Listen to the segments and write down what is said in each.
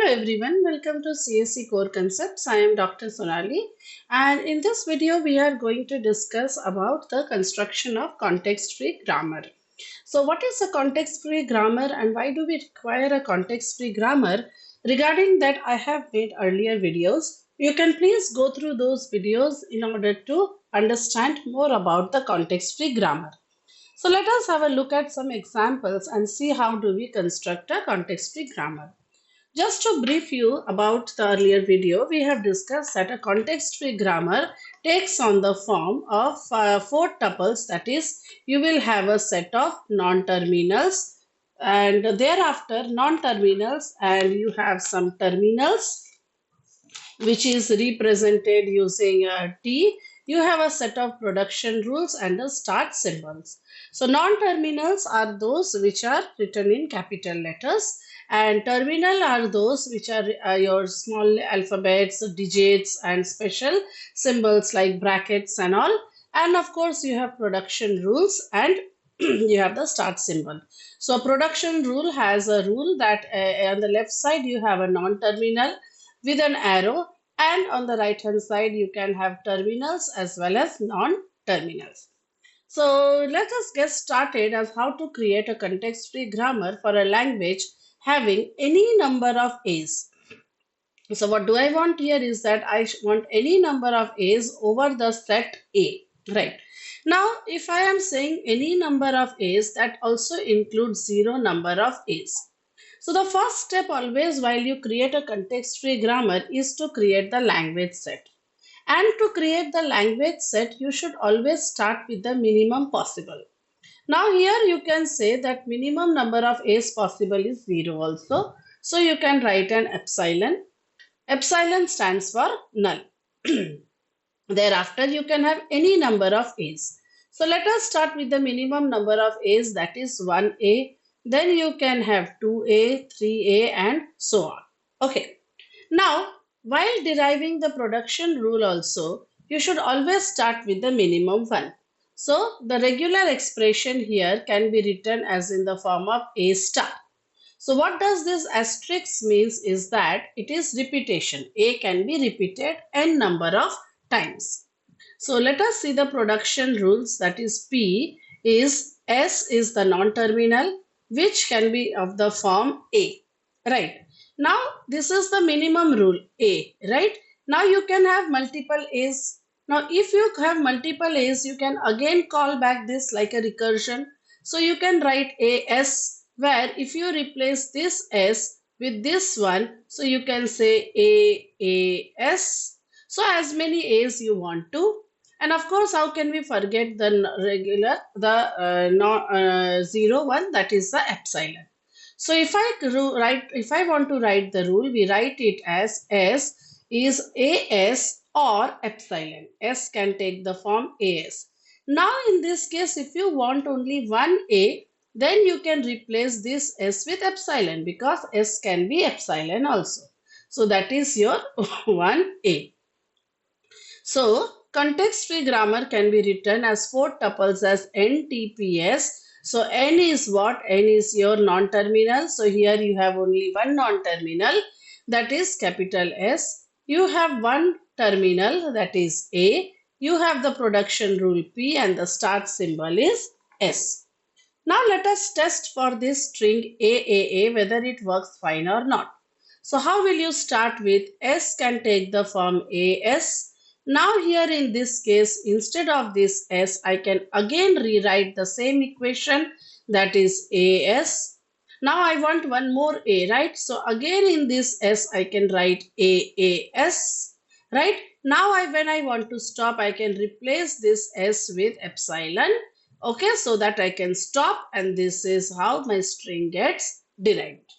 everyone, welcome to CSE Core Concepts. I am Dr. Sonali, and in this video we are going to discuss about the construction of context-free grammar. So what is a context-free grammar and why do we require a context-free grammar? Regarding that, I have made earlier videos. You can please go through those videos in order to understand more about the context-free grammar. So let us have a look at some examples and see how do we construct a context-free grammar. Just to brief you about the earlier video, we have discussed that a context-free grammar takes on the form of four tuples. That is, you will have a set of non-terminals and thereafter non-terminals, and you have some terminals which is represented using T. You have a set of production rules and the start symbols. So non-terminals are those which are written in capital letters, and terminal are those which are your small alphabets, digits and special symbols like brackets and all. And of course you have production rules and you have the start symbol. So production rule has a rule that on the left side you have a non-terminal with an arrow, and on the right hand side you can have terminals as well as non-terminals. So let us get started as how to create a context-free grammar for a language having any number of A's. So what do I want here is that I want any number of A's over the set A, right? Now if I am saying any number of A's, that also includes zero number of A's. So the first step always while you create a context-free grammar is to create the language set. And to create the language set, you should always start with the minimum possible. Now here you can say that minimum number of A's possible is 0 also. So you can write an epsilon. Epsilon stands for null. Thereafter you can have any number of A's. So let us start with the minimum number of A's, that is 1A. Then you can have 2A, 3A and so on. Okay. Now, while deriving the production rule also, you should always start with the minimum one. So, the regular expression here can be written as in the form of A star. So, what does this asterisk means is that it is repetition. A can be repeated n number of times. So, let us see the production rules, that is P is S is the non-terminal, which can be of the form A, right? Now this is the minimum rule A, right? Now you can have multiple A's. Now if you have multiple A's, you can again call back this like a recursion. So you can write AS, where if you replace this S with this one, so you can say AAS. So as many A's you want to. And of course, how can we forget the regular, the 0, 1, that is the epsilon. So if I want to write the rule, we write it as S is AS or epsilon. S can take the form AS. Now in this case, if you want only one A, then you can replace this S with epsilon, because S can be epsilon also. So that is your 1A. So context-free grammar can be written as four tuples as NTPS. So N is what? N is your non-terminal. So here you have only one non-terminal, that is capital S. You have one terminal, that is A. You have the production rule P and the start symbol is S. Now let us test for this string AAA whether it works fine or not. So how will you start with? S can take the form AS. Now here in this case, instead of this S, I can again rewrite the same equation, that is AS. Now I want one more A, right? So again in this S, I can write AAS, right? Now when I want to stop, I can replace this S with epsilon. Okay, so that I can stop, and this is how my string gets derived.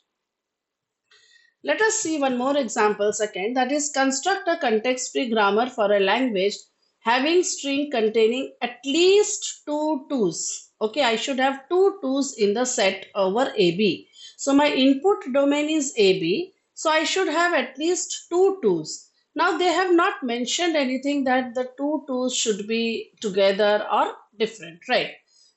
Let us see one more example second, that is construct a context-free grammar for a language having string containing at least two twos. Okay, I should have two twos in the set over AB. So my input domain is AB. So I should have at least two twos. Now they have not mentioned anything that the two twos should be together or different, right?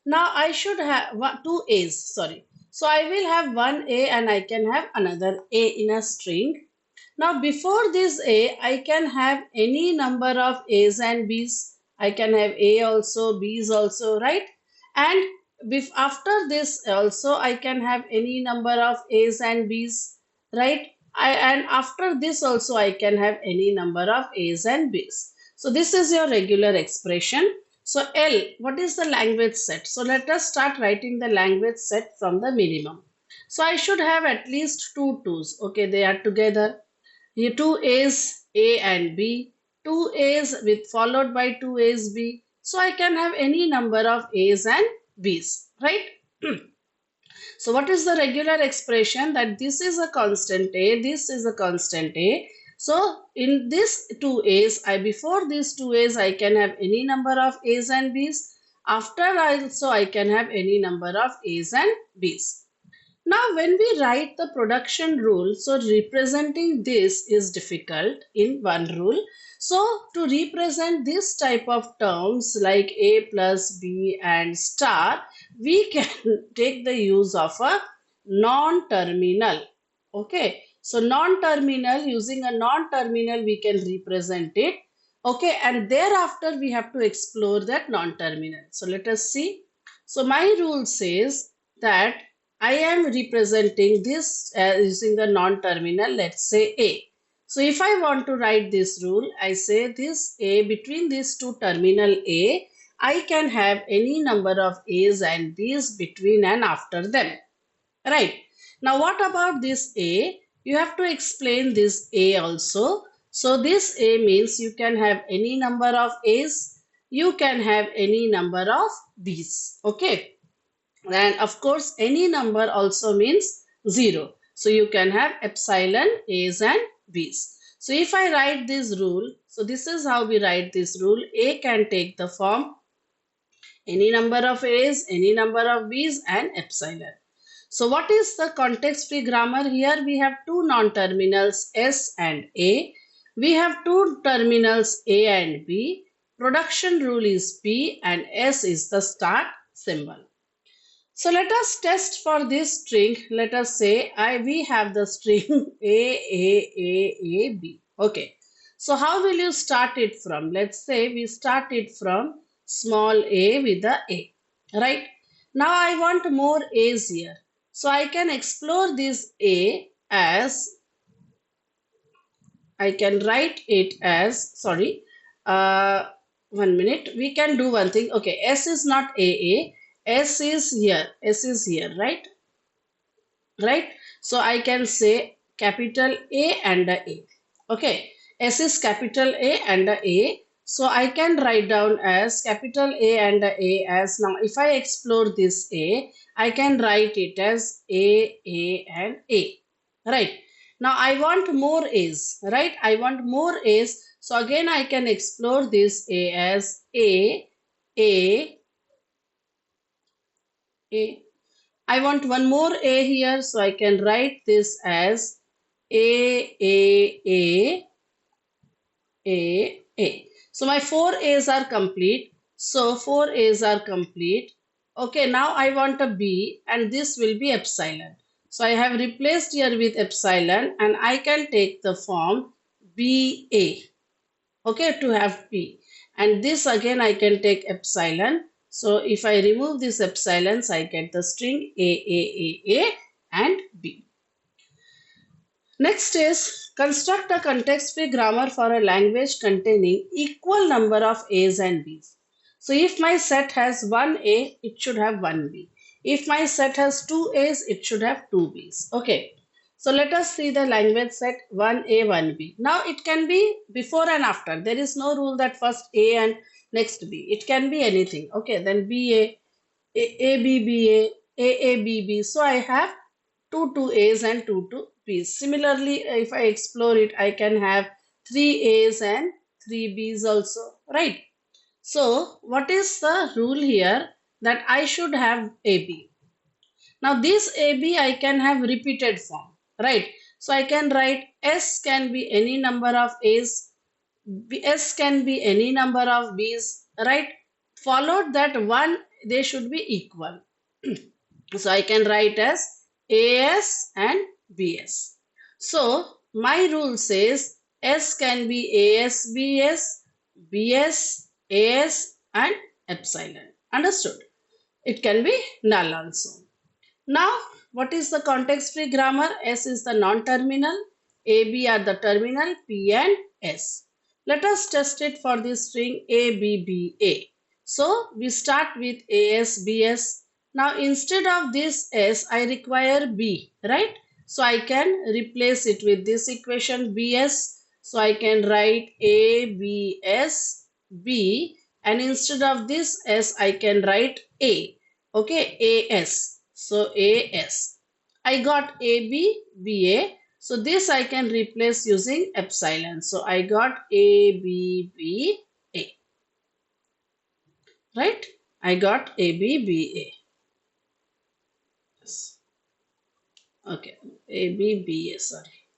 Now I should have two A's, sorry. So I will have one A and I can have another A in a string. Now before this A, I can have any number of A's and B's. I can have A also, B's also, right? And after this also, I can have any number of A's and B's, right? And after this also, I can have any number of A's and B's. So this is your regular expression. So L, what is the language set? So let us start writing the language set from the minimum. So I should have at least two twos. Okay, they are together. Here two A's, A and B, two A's with followed by two A's B. So I can have any number of A's and B's, right? So what is the regular expression? That this is a constant A, this is a constant A. So in this two A's, before these two A's, I can have any number of A's and B's. After also I can have any number of A's and B's. Now, when we write the production rule, so representing this is difficult in one rule. So, to represent this type of terms like A plus B and star, we can take the use of a non-terminal. Okay. So, non-terminal, using a non-terminal, we can represent it. Okay. And thereafter, we have to explore that non-terminal. So, let us see. So, my rule says that I am representing this using the non-terminal, let's say A. So if I want to write this rule, I say this A, between these two terminal A, I can have any number of A's and B's between and after them. Right. Now what about this A? You have to explain this A also. So this A means you can have any number of A's, you can have any number of B's. Okay. And of course, any number also means 0. So you can have epsilon A's and B's. So if I write this rule, so this is how we write this rule. A can take the form any number of A's, any number of B's and epsilon. So what is the context-free grammar? Here we have two non-terminals S and A. We have two terminals A and B. Production rule is P and S is the start symbol. So let us test for this string. Let us say we have the string A, B. Okay. So how will you start it from? Let's say we start it from small a with the A. Right. Now I want more A's here. So I can explore this A as, I can write it as, sorry, 1 minute. We can do one thing. Okay. S is not AA. S is here, right? Right? So I can say capital A and a A. Okay. S is capital A and a A. So I can write down as capital A and a A as, now if I explore this A, I can write it as A and A. Right? Now I want more A's, right? I want more A's. So again I can explore this A as A. I want one more A here, so I can write this as A. So my 4 A's are complete. So 4 A's are complete. Okay, now I want a B and this will be epsilon. So I have replaced here with epsilon and I can take the form BA. Okay, to have P. And this again I can take epsilon. So if I remove these epsilons, I get the string A and B. Next is construct a context-free grammar for a language containing equal number of A's and B's. So if my set has one A, it should have one B. If my set has two A's, it should have two B's. Okay. So let us see the language set 1A, 1B. Now it can be before and after. There is no rule that first A and next B. It can be anything. Okay, then BA, AA, BB. So I have two A's and two B's. Similarly, if I explore it, I can have three A's and three B's also. Right. So what is the rule here? That I should have AB. Now this AB I can have repeated form. Right. So I can write S can be any number of A's, S can be any number of B's, right? Followed that one, they should be equal. So I can write as AS and BS. So my rule says S can be AS, BS, AS and epsilon. Understood? It can be null also. Now, what is the context-free grammar? S is the non-terminal, A, B are the terminal, P and S. Let us test it for this string A, B, B, A. So, we start with A, S, B, S. Now, instead of this S, I require B, right? So, I can replace it with this equation B, S. So, I can write A, B, S, B, and instead of this S, I can write A. Okay, AS. So AS. I got AB, BA. So this I can replace using epsilon. So I got ABBA. Right? I got ABBA. Yes. Okay, ABBA, sorry.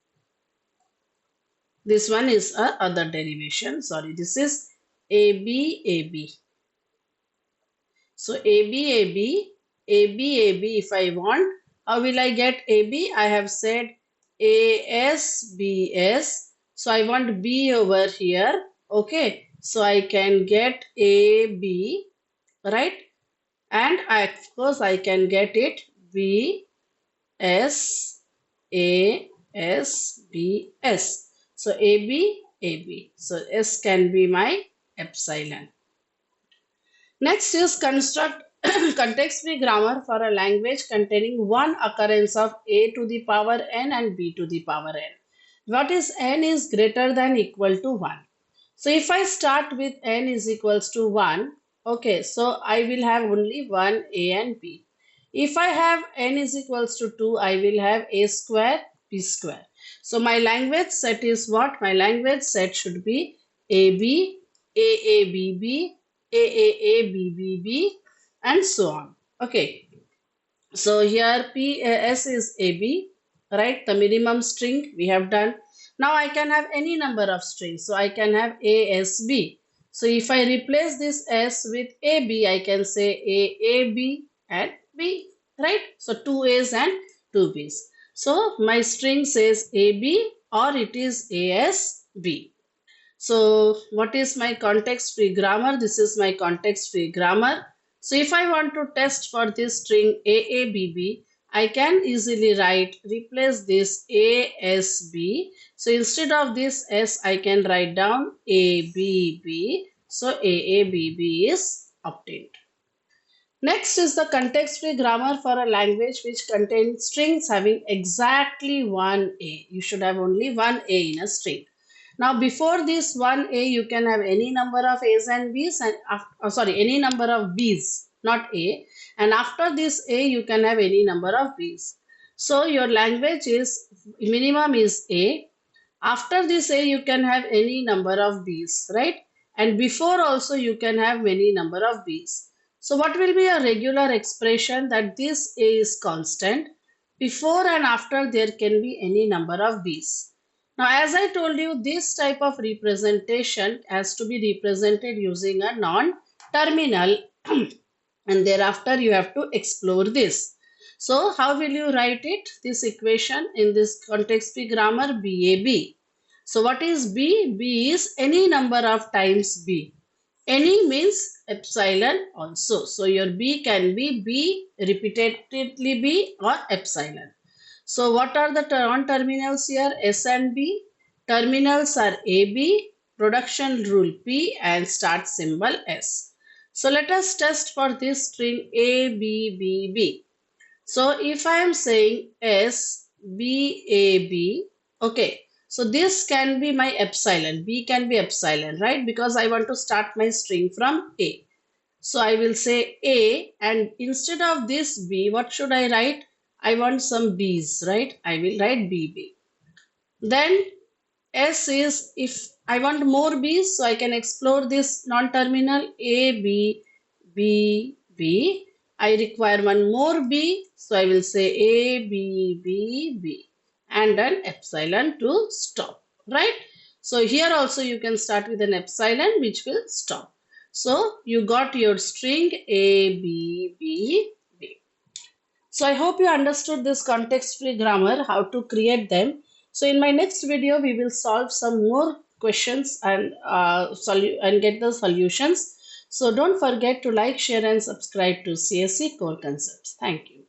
This one is a other derivation. Sorry, this is ABAB. So AB, if I want, how will I get AB? I have said ASBS. So I want B over here. Okay. So I can get AB, right? And of course I can get it BSASBS. So AB. So S can be my epsilon. Next is construct context-free grammar for a language containing one occurrence of a to the power n and b to the power n. What is n is greater than equal to 1. So if I start with n is equals to 1, okay, so I will have only 1 a and b. If I have n is equals to 2, I will have a square, b square. So my language set is what? My language set should be ab, AABB, AAABBB and so on. Okay. So here S is AB, right? The minimum string we have done. Now I can have any number of strings. So I can have ASB. So if I replace this S with AB, I can say AAB and B, right? So two A's and two B's. So my string says AB or it is ASB. So what is my context-free grammar? This is my context-free grammar. So if I want to test for this string AABB, I can easily write, replace this ASB. So instead of this S, I can write down ABB. So AABB is obtained. Next is the context-free grammar for a language which contains strings having exactly one A. You should have only one A in a string. Now before this one A, you can have any number of A's and B's and any number of B's, not A. And after this A, you can have any number of B's. So your language is minimum is A. After this A, you can have any number of B's, right? And before also you can have many number of B's. So what will be a regular expression that this A is constant? Before and after there can be any number of B's. Now as I told you, this type of representation has to be represented using a non-terminal and thereafter you have to explore this. So how will you write it? This equation in this context-free grammar BAB. So what is B? B is any number of times B. Any means epsilon also. So your B can be B, repeatedly B or epsilon. So what are the non-terminals here? S and B. Terminals are AB, production rule P and start symbol S. So let us test for this string ABBB. So if I am saying SBAB, okay. So this can be my epsilon. B can be epsilon, right? Because I want to start my string from A. So I will say A and instead of this B, what should I write? I want some B's, right? I will write BB. Then S is if I want more B's, so I can explore this non-terminal A, B, B, B. I require one more B, so I will say A, B, B, B and an epsilon to stop, right? So here also you can start with an epsilon which will stop. So you got your string A, B, B, B. So I hope you understood this context-free grammar, how to create them. So in my next video, we will solve some more questions and get the solutions. So don't forget to like, share, and subscribe to CSC Core Concepts. Thank you.